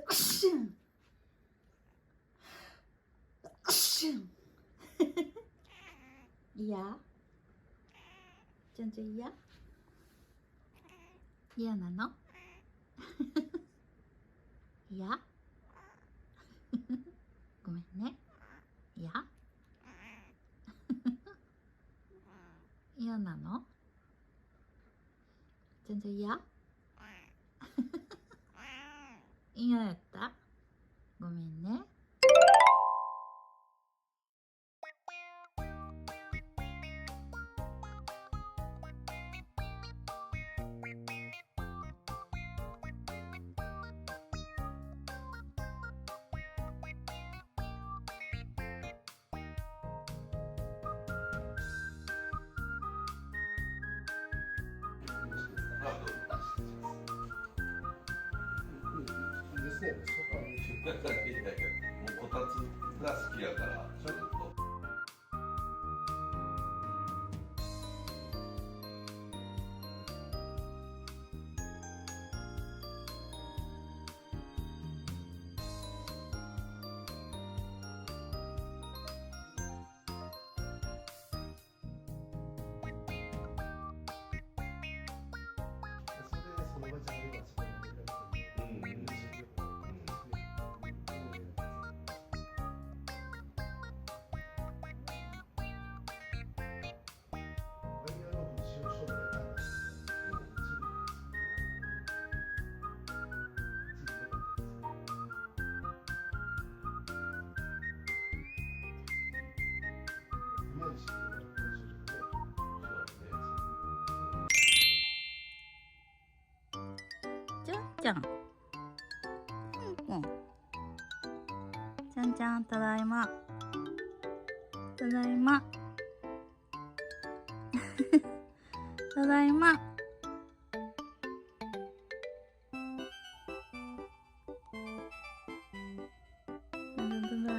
クシュンクシュン嫌？全然嫌なの？嫌？ごめんね。嫌なの？全然嫌やった？ごめんね。ですね、いやいや、もうこたつが好きやからずっと。それでその場じゃありますちゃんちゃん。ちゃんちゃん、ただいま。ただいま。ただいま。ただい